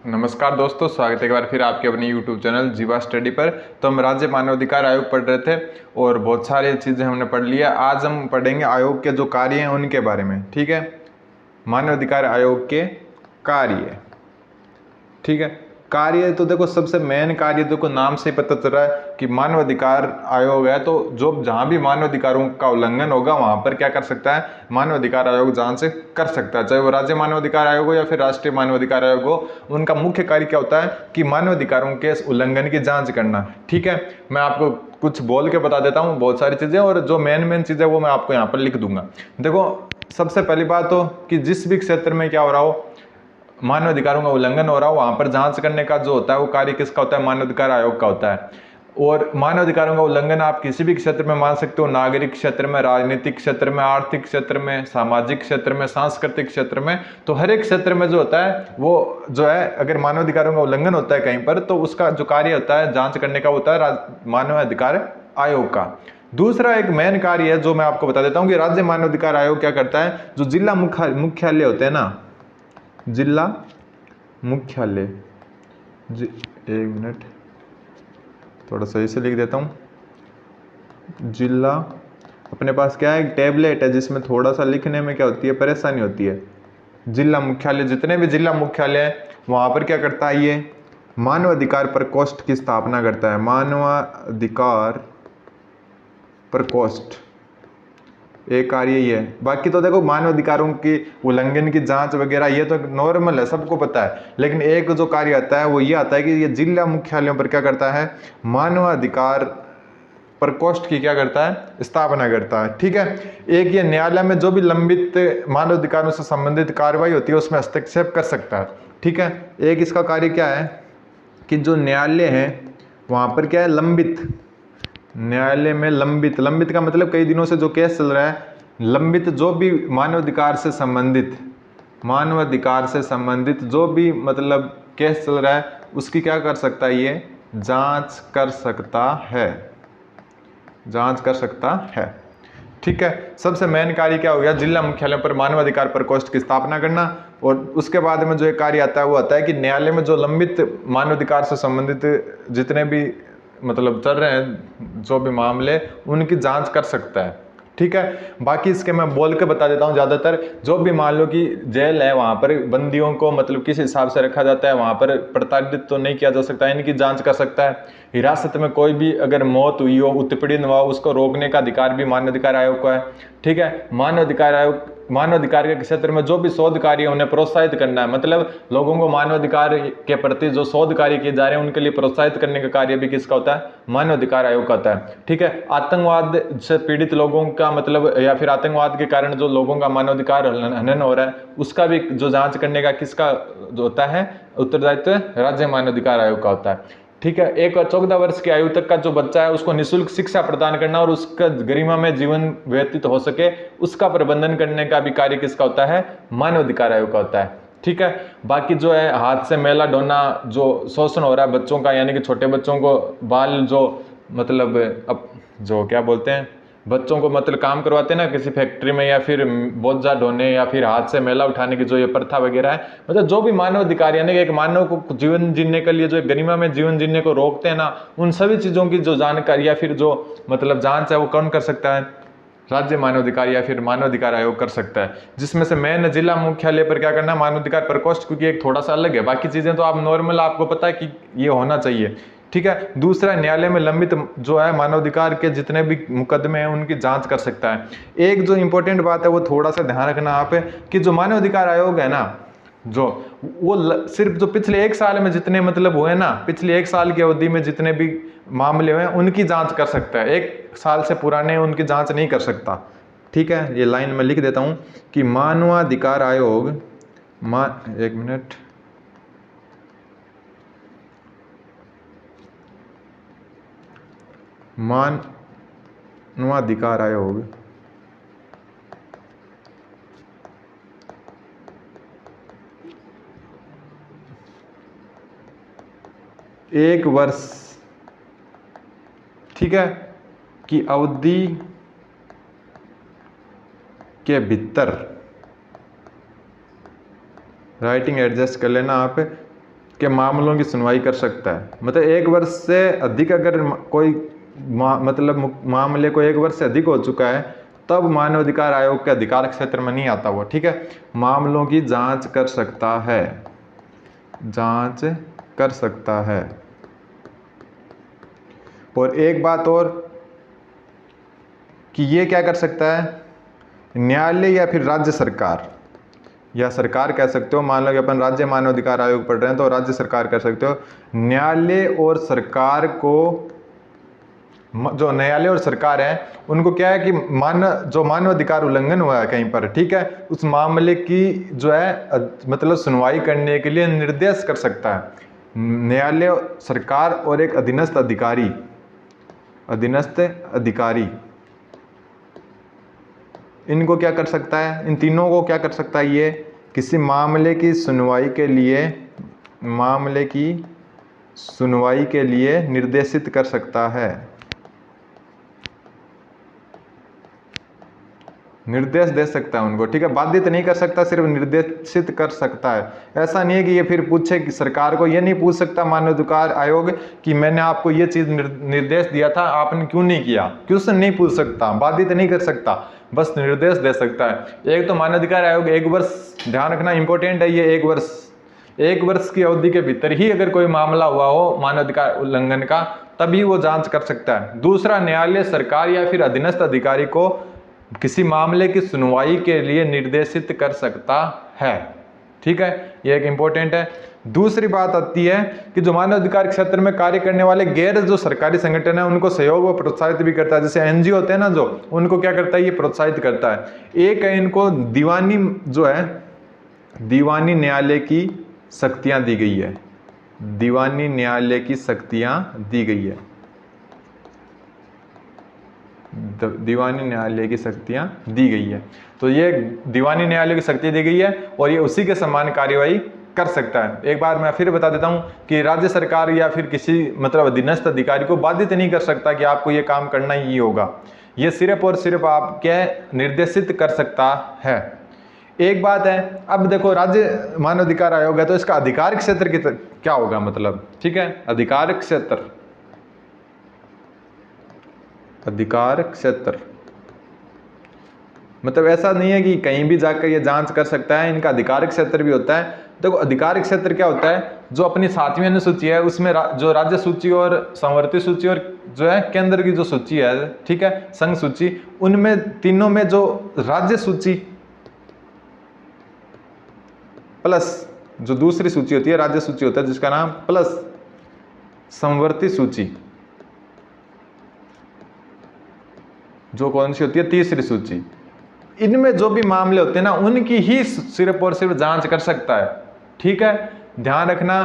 नमस्कार दोस्तों, स्वागत है एक बार फिर आपके अपने YouTube चैनल जीवा स्टडी पर। तो हम राज्य मानवाधिकार आयोग पढ़ रहे थे और बहुत सारी चीज़ें हमने पढ़ लिया। आज हम पढ़ेंगे आयोग के जो कार्य हैं उनके बारे में। ठीक है, मानवाधिकार आयोग के कार्य। ठीक है, कार्य तो देखो, सबसे मेन कार्य देखो नाम से पता चल रहा है कि मानवाधिकार आयोग है। तो जो जहां भी मानवाधिकारों का उल्लंघन होगा वहां पर क्या कर सकता है, मानवाधिकार आयोग जांच कर सकता है, चाहे वो राज्य मानवाधिकार आयोग हो या फिर राष्ट्रीय मानवाधिकार आयोग हो। उनका मुख्य कार्य क्या होता है कि मानवाधिकारों के उल्लंघन की जांच करना। ठीक है, मैं आपको कुछ बोल के बता देता हूँ बहुत सारी चीजें, और जो मेन चीजें वो मैं आपको यहाँ पर लिख दूंगा। देखो, सबसे पहली बात तो कि जिस भी क्षेत्र में क्या हो रहा हो, मानवाधिकारों का उल्लंघन हो रहा हो, वहां पर जांच करने का जो होता है वो कार्य किसका होता है, मानवाधिकार आयोग का होता है। और मानवाधिकारों का उल्लंघन आप किसी भी क्षेत्र में मान सकते हो, नागरिक क्षेत्र में, राजनीतिक क्षेत्र में, आर्थिक क्षेत्र में, सामाजिक क्षेत्र में, सांस्कृतिक क्षेत्र में। तो हर एक क्षेत्र में जो होता है वो जो है, अगर मानवाधिकारों का उल्लंघन होता है कहीं पर, तो उसका जो कार्य होता है जांच करने का होता है मानवाधिकार आयोग का। दूसरा एक मेन कार्य है जो मैं आपको बता देता हूँ कि राज्य मानवाधिकार आयोग क्या करता है, जो जिला मुख्यालय होते हैं ना, जिला मुख्यालय, एक मिनट थोड़ा सही से लिख देता हूँ। जिला, अपने पास क्या है, एक टैबलेट है जिसमें थोड़ा सा लिखने में क्या होती है, परेशानी होती है। जिला मुख्यालय, जितने भी जिला मुख्यालय है वहाँ पर क्या करता है, ये मानवाधिकार प्रकोष्ठ की स्थापना करता है। मानवाधिकार प्रकोष्ठ एक कार्य ही है। बाकी तो देखो, मानवाधिकारों की उल्लंघन की जांच वगैरह ये तो नॉर्मल है, सबको पता है। लेकिन एक जो कार्य आता है वो ये आता है कि ये जिला मुख्यालयों पर क्या करता है, मानवाधिकार प्रकोष्ठ की क्या करता है, स्थापना करता है। ठीक है, एक ये न्यायालय में जो भी लंबित मानवाधिकारों से संबंधित कार्रवाई होती है उसमें हस्तक्षेप कर सकता है। ठीक है, एक इसका कार्य क्या है कि जो न्यायालय है वहां पर क्या है, लंबित, न्यायालय में लंबित, लंबित का मतलब कई दिनों से जो केस चल रहा है, लंबित जो भी मानवाधिकार से संबंधित, मानवाधिकार से संबंधित जो भी मतलब केस चल रहा है उसकी क्या कर सकता है, ये जांच कर सकता है, जांच कर सकता है। ठीक है, सबसे मेन कार्य क्या हो गया, जिला मुख्यालय पर मानवाधिकार प्रकोष्ठ की स्थापना करना। और उसके बाद में जो एक कार्य आता है वो आता है कि न्यायालय में जो लंबित मानवाधिकार से संबंधित जितने भी मतलब चल रहे हैं जो भी मामले, उनकी जांच कर सकता है। ठीक है, बाकी इसके मैं बोल के बता देता हूँ। ज़्यादातर जो भी मान लो कि जेल है वहाँ पर बंदियों को मतलब किस हिसाब से रखा जाता है, वहाँ पर प्रताड़ित तो नहीं किया जा सकता, इनकी जांच कर सकता है। हिरासत में कोई भी अगर मौत हुई हो, उत्पीड़न हुआ, उसको रोकने का अधिकार भी मानवाधिकार आयोग को है। ठीक है, मानवाधिकार आयोग मानवाधिकार के क्षेत्र में जो भी शोध कार्य उन्हें प्रोत्साहित करना है, मतलब लोगों को मानवाधिकार के प्रति जो शोध कार्य किए जा रहे हैं उनके लिए प्रोत्साहित करने का कार्य भी किसका होता है, मानवाधिकार आयोग का होता है। ठीक है, आतंकवाद से पीड़ित लोगों का मतलब, या फिर आतंकवाद के कारण जो लोगों का मानवाधिकार हनन हो रहा है उसका भी जो जांच करने का किसका जो होता है, उत्तरदायित्व राज्य मानवाधिकार आयोग का होता है। ठीक है, एक 14 वर्ष की आयु तक का जो बच्चा है उसको निःशुल्क शिक्षा प्रदान करना और उसका गरिमा में जीवन व्यतीत हो सके उसका प्रबंधन करने का भी कार्य किसका होता है, मानवाधिकार आयोग का होता है। ठीक है, बाकी जो है हाथ से मैला ढोना, जो शोषण हो रहा है बच्चों का, यानी कि छोटे बच्चों को बाल जो मतलब अब जो क्या बोलते हैं, बच्चों को मतलब काम करवाते हैं ना किसी फैक्ट्री में, या फिर बोझा ढोने या फिर हाथ से मैला उठाने की जो ये प्रथा वगैरह है, मतलब जो भी मानव अधिकार यानी कि एक मानव को जीवन जीने के लिए जो एक गरिमा में जीवन जीने को रोकते हैं ना, उन सभी चीज़ों की जो जानकारी या फिर जो मतलब जांच है वो कौन कर सकता है, राज्य मानवाधिकार या फिर मानवाधिकार आयोग कर सकता है। जिसमें से मैंने जिला मुख्यालय पर क्या करना, मानवाधिकार प्रकोष्ठ, क्योंकि एक थोड़ा सा अलग है, बाकी चीजें तो आप नॉर्मल आपको पता है कि ये होना चाहिए। ठीक है, दूसरा, न्यायालय में लंबित जो है मानवाधिकार के जितने भी मुकदमे हैं उनकी जांच कर सकता है। एक जो इंपॉर्टेंट बात है वो थोड़ा सा ध्यान रखना आप कि जो मानवाधिकार आयोग है ना, जो वो सिर्फ जो पिछले 1 साल में जितने मतलब हुए ना, पिछले 1 साल की अवधि में जितने भी मामले हुए उनकी जांच कर सकता है, 1 साल से पुराने उनकी जांच नहीं कर सकता। ठीक है, ये लाइन में लिख देता हूं कि मानवाधिकार आयोग एक मिनट, मानवाधिकार आयोग एक वर्ष, ठीक है, की अवधि के भीतर, राइटिंग एडजस्ट कर लेना आप, के मामलों की सुनवाई कर सकता है। मतलब 1 वर्ष से अधिक अगर कोई मतलब मामले को 1 वर्ष से अधिक हो चुका है तब मानव अधिकार आयोग के अधिकार क्षेत्र में नहीं आता वो, ठीक है। मामलों की जांच कर सकता है, जांच कर सकता है। और एक बात और कि ये क्या कर सकता है, न्यायालय या फिर राज्य सरकार, या सरकार कह सकते हो, मान लो कि अपन राज्य मानव अधिकार आयोग पढ़ रहे हैं तो राज्य सरकार कर सकते हो। न्यायालय और सरकार को, जो न्यायालय और सरकार है उनको क्या है कि जो मानव अधिकार उल्लंघन हुआ है कहीं पर, ठीक है, उस मामले की जो है मतलब सुनवाई करने के लिए निर्देश कर सकता है न्यायालय, सरकार और एक अधीनस्थ अधिकारी, अधीनस्थ अधिकारी, इनको क्या कर सकता है, इन तीनों को क्या कर सकता है, ये किसी मामले की सुनवाई के लिए, मामले की सुनवाई के लिए निर्देशित कर सकता है, निर्देश दे सकता है उनको, ठीक है। बाधित नहीं कर सकता, सिर्फ निर्देशित कर सकता है। ऐसा नहीं है कि ये फिर पूछे कि सरकार को, ये नहीं पूछ सकता मानव अधिकार आयोग कि मैंने आपको ये चीज निर्देश दिया था आपने क्यों नहीं किया, क्वेश्चन नहीं पूछ सकता, बाधित नहीं कर सकता, बस निर्देश दे सकता है। एक तो मानव अधिकार आयोग 1 वर्ष, ध्यान रखना इंपॉर्टेंट है ये, 1 वर्ष की अवधि के भीतर ही अगर कोई मामला हुआ हो मानव अधिकार उल्लंघन का तभी वो जांच कर सकता है। दूसरा, न्यायालय, सरकार या फिर अधीनस्थ अधिकारी को किसी मामले की सुनवाई के लिए निर्देशित कर सकता है, ठीक है, ये एक इंपॉर्टेंट है। दूसरी बात आती है कि जो मानव अधिकार क्षेत्र में कार्य करने वाले गैर जो सरकारी संगठन है उनको सहयोग व प्रोत्साहित भी करता है। जैसे एनजीओ होते हैं ना, जो उनको क्या करता है, ये प्रोत्साहित करता है। एक है, इनको दीवानी जो है, दीवानी न्यायालय की शक्तियां दी गई है, दीवानी न्यायालय की शक्तियां दी गई है, दीवानी न्यायालय की शक्तियां दी गई है। तो ये दीवानी न्यायालय की शक्ति दी गई है और ये उसी के समान कार्यवाही कर सकता है। एक बार मैं फिर बता देता हूं कि राज्य सरकार या फिर किसी मतलब अधीनस्थ अधिकारी को बाधित नहीं कर सकता कि आपको ये काम करना ही होगा, ये सिर्फ और सिर्फ आपके निर्देशित कर सकता है। एक बात है, अब देखो राज्य मानव अधिकार आयोग है तो इसका अधिकार क्षेत्र क्या होगा, मतलब, ठीक है, अधिकार क्षेत्र, अधिकार क्षेत्र मतलब ऐसा नहीं है कि कहीं भी जाकर ये जांच कर सकता है, इनका अधिकार क्षेत्र भी होता है। देखो अधिकार क्षेत्र क्या होता है, जो अपनी 7वीं अनुसूची है उसमें जो राज्य सूची और संवर्ती सूची और जो है केंद्र की जो सूची है, ठीक है, संघ सूची, उनमें तीनों में जो राज्य सूची प्लस जो दूसरी सूची होती है राज्य सूची होता है जिसका नाम प्लस संवर्ती सूची, जो कौन सी होती है, तीसरी सूची, इनमें जो भी मामले होते हैं ना उनकी ही सिर्फ और सिर्फ जांच कर सकता है, ठीक है। ध्यान रखना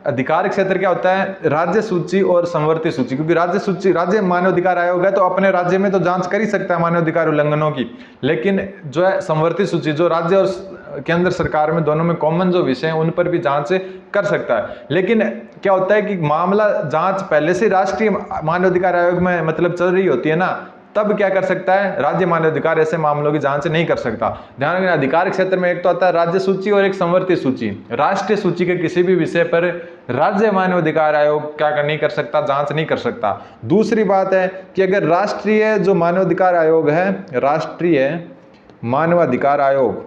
अधिकार क्षेत्र क्या होता है, राज्य सूची और संवर्ती सूची, क्योंकि राज्य सूची, राज्य मानव अधिकार आयोग है तो अपने राज्य में तो जांच कर ही सकता है मानव अधिकार उल्लंघनों की, लेकिन जो है संवर्ती सूची जो राज्य और केंद्र सरकार में दोनों में कॉमन जो विषय हैं उन पर भी जांच कर सकता है। लेकिन क्या होता है कि मामला जांच पहले से राष्ट्रीय मानव अधिकार आयोग में मतलब चल रही होती है ना, तब क्या कर सकता है, राज्य मानव अधिकार ऐसे मामलों की जांच नहीं कर सकता। ध्यान रखना अधिकार क्षेत्र में एक तो आता है राज्य सूची और एक संवर्ती सूची। राष्ट्रीय सूची के किसी भी विषय पर राज्य मानव अधिकार आयोग क्या नहीं कर सकता, जांच नहीं कर सकता। दूसरी बात है कि अगर राष्ट्रीय जो मानव अधिकार आयोग है, राष्ट्रीय मानव अधिकार आयोग,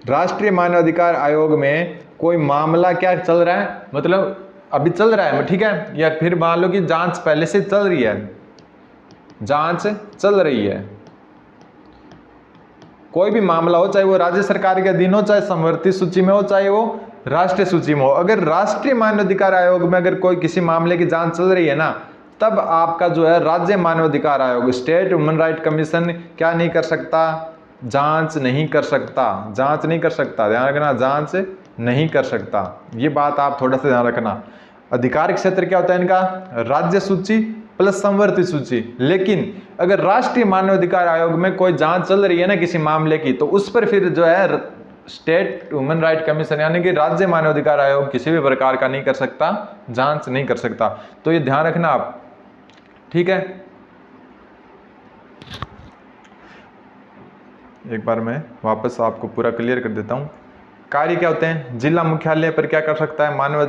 राष्ट्रीय मानव अधिकार आयोग में कोई मामला क्या चल रहा है, मतलब अभी चल रहा है, ठीक है, या फिर मान लो कि जांच पहले से चल रही है, जांच चल रही है, कोई भी मामला हो चाहे वो राज्य सरकार के अधीन हो, चाहे संवर्ती सूची में हो, चाहे वो राष्ट्रीय सूची में हो, अगर राष्ट्रीय मानव अधिकार आयोग में अगर कोई किसी मामले की जांच चल रही है ना, तब आपका जो है राज्य मानव अधिकार आयोग, स्टेट ह्यूमन राइट कमीशन क्या नहीं कर सकता, जांच नहीं कर सकता, जांच नहीं कर सकता। ध्यान रखना, जांच नहीं कर सकता, ये बात आप थोड़ा सा ध्यान रखना। अधिकार क्षेत्र क्या होता है इनका, राज्य सूची प्लस संवर्ती सूची। लेकिन अगर राष्ट्रीय मानव अधिकार आयोग में कोई जांच चल रही है ना किसी मामले की, तो उस पर फिर जो है स्टेट ह्यूमन राइट कमीशन यानी कि राज्य मानव अधिकार आयोग किसी भी प्रकार का नहीं कर सकता, जांच नहीं कर सकता। तो ये ध्यान रखना आप, ठीक है। एक बार मैं वापस आपको पूरा क्लियर कर देता हूं। कार्य क्या होते हैं? जिला मुख्यालय पर क्या कर सकता है? मानव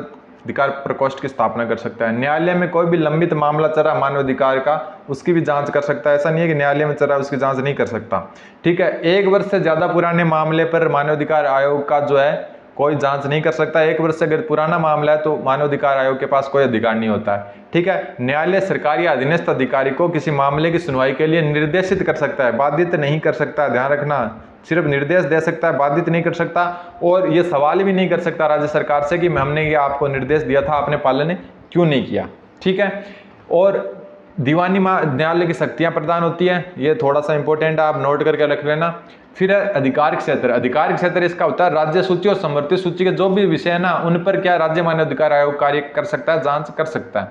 अधिकार प्रकोष्ठ की स्थापना कर सकता है। न्यायालय में कोई भी लंबित मामला चला मानव अधिकार का, उसकी भी जांच कर सकता है। ऐसा नहीं है कि न्यायालय में चला उसकी जांच नहीं कर सकता। ठीक है, 1 वर्ष से ज्यादा पुराने मामले पर मानवाधिकार आयोग का जो है कोई जांच नहीं कर सकता। 1 वर्ष से अगर पुराना मामला है तो मानवाधिकार आयोग के पास कोई अधिकार नहीं होता है। ठीक है, न्यायालय सरकारी या अधीनस्थ अधिकारी को किसी मामले की सुनवाई के लिए निर्देशित कर सकता है, बाधित नहीं कर सकता। ध्यान रखना, सिर्फ निर्देश दे सकता है, बाधित नहीं कर सकता। और ये सवाल भी नहीं कर सकता राज्य सरकार से कि हमने ये आपको निर्देश दिया था, आपने पालन क्यों नहीं किया। ठीक है, और दीवानी न्यायालय की शक्तियां प्रदान होती है, ये थोड़ा सा इंपॉर्टेंट है, आप नोट करके रख लेना। फिर अधिकार क्षेत्र, अधिकार क्षेत्र इसका होता है राज्य सूची और समवर्ती सूची के जो भी विषय है ना, उन पर क्या राज्य मानवाधिकार आयोग कार्य कर सकता है, जांच कर सकता है।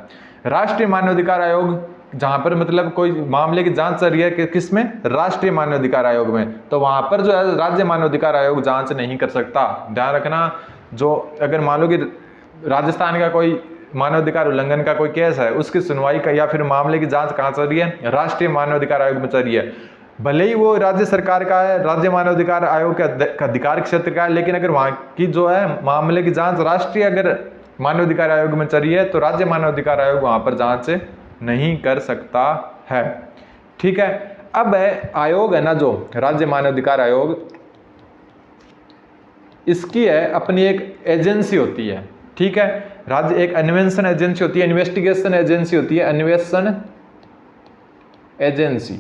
राष्ट्रीय मानवाधिकार आयोग, जहां पर मतलब कोई मामले की जांच चल रही है किसमें? राष्ट्रीय मानवाधिकार आयोग में, तो वहां पर जो है राज्य मानवाधिकार आयोग जांच नहीं कर सकता। ध्यान रखना, जो अगर मान लो कि राजस्थान का कोई मानवाधिकार उल्लंघन का कोई केस है, उसकी सुनवाई का या फिर मामले की जांच कहां चल रही है? राष्ट्रीय मानवाधिकार आयोग में चल रही है। भले ही वो राज्य सरकार का है, राज्य मानवाधिकार आयोग के अधिकार क्षेत्र का है, लेकिन अगर वहां की जो है मामले की जांच राष्ट्रीय अगर मानवाधिकार आयोग में चल रही है तो राज्य मानवाधिकार आयोग वहां पर जांच नहीं कर सकता है। ठीक है, अब है आयोग है ना, जो राज्य मानवाधिकार आयोग, इसकी है अपनी एक एजेंसी होती है। ठीक है, राज्य एक अन्वेषण एजेंसी होती है, इन्वेस्टिगेशन एजेंसी होती है, अन्वेषण एजेंसी।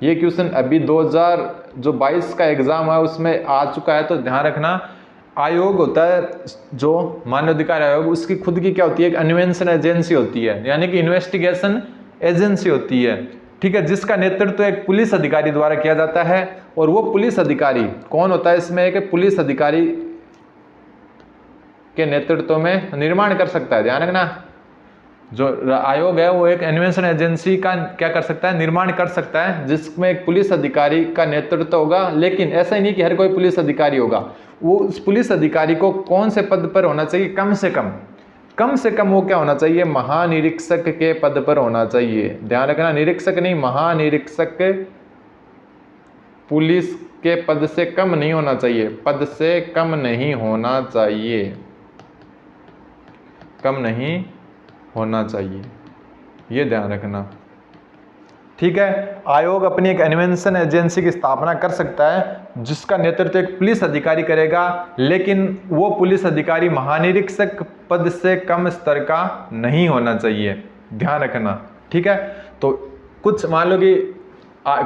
ये क्वेश्चन अभी 2022 का एग्जाम है उसमें आ चुका है, तो ध्यान रखना। आयोग होता है जो मानवाधिकार आयोग, उसकी खुद की क्या होती है? एक अन्वेषण एजेंसी होती है, यानी कि इन्वेस्टिगेशन एजेंसी होती है। ठीक है, जिसका नेतृत्व एक पुलिस अधिकारी द्वारा किया जाता है। और वो पुलिस अधिकारी कौन होता है? इसमें एक पुलिस अधिकारी के नेतृत्व में निर्माण कर सकता है। ध्यान रखना, जो आयोग है वो एक अन्वेषण एजेंसी का क्या कर सकता है? निर्माण कर सकता है, जिसमें एक पुलिस अधिकारी का नेतृत्व होगा। लेकिन ऐसा ही नहीं कि हर कोई पुलिस अधिकारी होगा, वो उस पुलिस अधिकारी को कौन से पद पर होना चाहिए? कम से कम वो क्या होना चाहिए? महानिरीक्षक के पद पर होना चाहिए। ध्यान रखना, निरीक्षक नहीं, महानिरीक्षक पुलिस के पद से कम नहीं होना चाहिए, पद से कम नहीं होना चाहिए, कम नहीं होना चाहिए, ये ध्यान रखना। ठीक है, आयोग अपनी एक अन्वेषण एजेंसी की स्थापना कर सकता है, जिसका नेतृत्व एक पुलिस अधिकारी करेगा, लेकिन वो पुलिस अधिकारी महानिरीक्षक पद से कम स्तर का नहीं होना चाहिए। ध्यान रखना। ठीक है, तो कुछ मान लो कि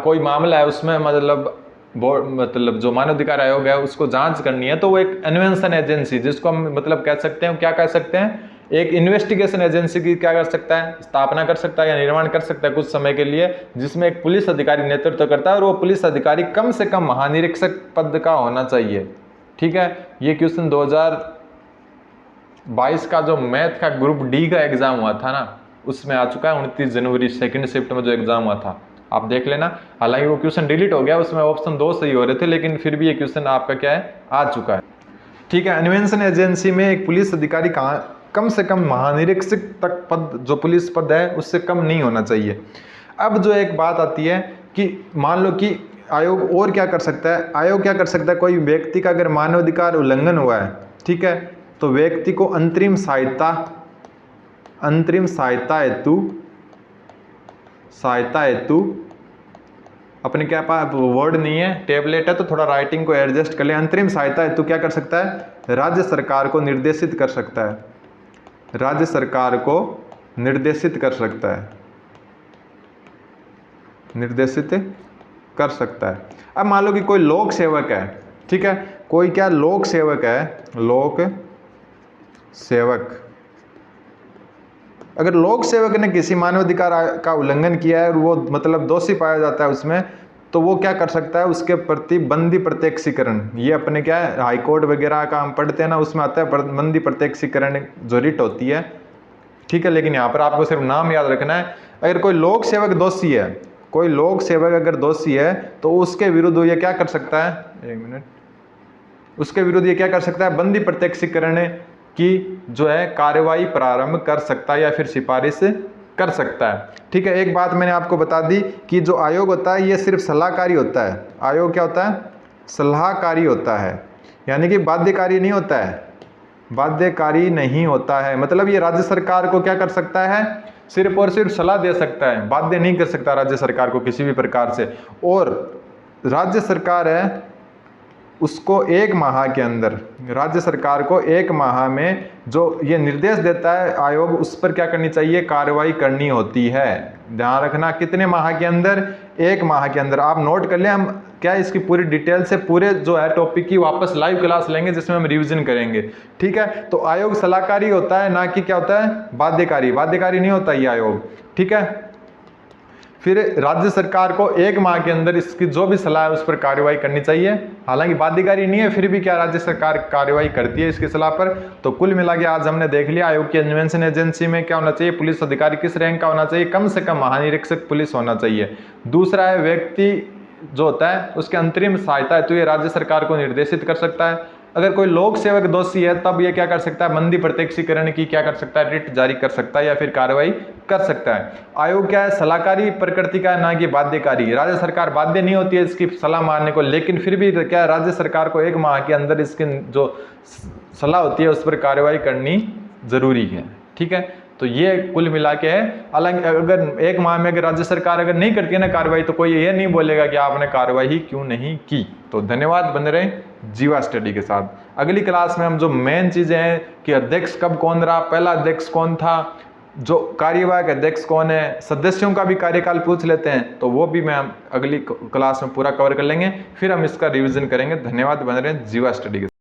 कोई मामला है, उसमें मतलब जो मानवाधिकार आयोग है उसको जांच करनी है, तो वो एक अन्वेषण एजेंसी, जिसको हम मतलब कह सकते हैं, क्या कह सकते हैं? एक इन्वेस्टिगेशन एजेंसी की क्या कर सकता है? स्थापना कर सकता है या निर्माण कर सकता है कुछ समय के लिए, जिसमें एक पुलिस अधिकारी नेतृत्व करता है, और वो पुलिस अधिकारी कम से कम महानिरीक्षक पद का होना चाहिए। ठीक है, ये क्वेश्चन 2022 का जो मैथ का ग्रुप डी का एग्जाम हुआ था ना, उसमें आ चुका है। 29 जनवरी सेकेंड शिफ्ट में जो एग्जाम हुआ था, आप देख लेना। हालांकि वो क्वेश्चन डिलीट हो गया, उसमें ऑप्शन 2 सही हो रहे थे, लेकिन फिर भी ये क्वेश्चन आपका क्या है? आ चुका है। ठीक है, अन्वेषण एजेंसी में एक पुलिस अधिकारी कम से कम महानिरीक्षक तक पद, जो पुलिस पद है, उससे कम नहीं होना चाहिए। अब जो एक बात आती है कि मान लो कि आयोग और क्या कर सकता है? आयोग क्या कर सकता है? कोई व्यक्ति का अगर मानवाधिकार उल्लंघन हुआ है, ठीक है, तो व्यक्ति को अंतरिम सहायता हेतु अपने क्या पास वर्ड नहीं है, टेबलेट है, तो थोड़ा राइटिंग को एडजस्ट कर ले। अंतरिम सहायता हेतु क्या कर सकता है? राज्य सरकार को निर्देशित कर सकता है, राज्य सरकार को निर्देशित कर सकता है, निर्देशित कर सकता है। अब मान लो कि कोई लोक सेवक है, ठीक है, कोई क्या लोक सेवक है, लोक सेवक, अगर लोक सेवक ने किसी मानवाधिकार का उल्लंघन किया है और वो मतलब दोषी पाया जाता है उसमें, तो वो क्या कर सकता है? उसके प्रति बंदी प्रत्यक्षीकरण, ये अपने क्या है हाई कोर्ट वगैरह का हम पढ़ते हैं ना, उसमें आता है बंदी प्रत्यक्षीकरण जो रिट होती है। ठीक है, लेकिन यहाँ पर आपको सिर्फ नाम याद रखना है। अगर कोई लोक सेवक दोषी है, कोई लोक सेवक अगर दोषी है, तो उसके विरुद्ध ये क्या कर सकता है? एक मिनट, उसके विरुद्ध ये क्या कर सकता है? बंदी प्रत्यक्षीकरण की जो है कार्रवाई प्रारंभ कर सकता है या फिर सिफारिश कर सकता है। ठीक है, एक बात मैंने आपको बता दी कि जो आयोग होता है ये सिर्फ सलाहकारी होता है। आयोग क्या होता है? सलाहकारी होता है। यानी कि बाध्यकारी नहीं होता है, बाध्यकारी नहीं होता है। मतलब ये राज्य सरकार को क्या कर सकता है, सिर्फ और सिर्फ सलाह दे सकता है, बाध्य नहीं कर सकता राज्य सरकार को किसी भी प्रकार से। और राज्य सरकार है उसको 1 माह के अंदर, राज्य सरकार को 1 माह में जो ये निर्देश देता है आयोग, उस पर क्या करनी चाहिए, कार्रवाई करनी होती है। ध्यान रखना कितने माह के अंदर, 1 माह के अंदर। आप नोट कर लें, हम क्या इसकी पूरी डिटेल से पूरे जो है टॉपिक की वापस लाइव क्लास लेंगे जिसमें हम रिवीजन करेंगे, ठीक है। तो आयोग सलाहकारी होता है, ना कि क्या होता है, बाध्यकारी। बाध्यकारी नहीं होता ये आयोग, ठीक है। फिर राज्य सरकार को 1 माह के अंदर इसकी जो भी सलाह है उस पर कार्रवाई करनी चाहिए। हालांकि बाध्यकारी नहीं है, फिर भी क्या राज्य सरकार कार्रवाई करती है इसकी सलाह पर। तो कुल मिला के आज हमने देख लिया आयोग की अन्वेषण एजेंसी में क्या होना चाहिए, पुलिस अधिकारी किस रैंक का होना चाहिए, कम से कम महानिरीक्षक पुलिस होना चाहिए। दूसरा है व्यक्ति जो होता है उसके अंतरिम सहायता है तो ये राज्य सरकार को निर्देशित कर सकता है। अगर कोई लोक सेवक दोषी है तब ये क्या कर सकता है, बंदी प्रत्यक्षीकरण की क्या कर सकता है, रिट जारी कर सकता है या फिर कार्रवाई कर सकता है। आयोग क्या है, सलाहकारी प्रकृति का है, ना कि बाध्यकारी। राज्य सरकार बाध्य नहीं होती है इसकी सलाह मानने को, लेकिन फिर भी क्या है, राज्य सरकार को 1 माह के अंदर इसकी जो सलाह होती है उस पर कार्रवाई करनी जरूरी है, ठीक है। तो ये कुल मिला के है। हालांकि अगर 1 माह में अगर राज्य सरकार अगर नहीं करती है ना कार्रवाई, तो कोई ये नहीं बोलेगा कि आपने कार्रवाई ही क्यों नहीं की। तो धन्यवाद, बने रहे जीवा स्टडी के साथ। अगली क्लास में हम जो मेन चीजें हैं कि अध्यक्ष कब कौन रहा, पहला अध्यक्ष कौन था, जो कार्यवाहक अध्यक्ष कौन है, सदस्यों का भी कार्यकाल पूछ लेते हैं, तो वो भी मैं अगली क्लास में पूरा कवर कर लेंगे। फिर हम इसका रिवीजन करेंगे। धन्यवाद, बने रहे जीवा स्टडी के साथ।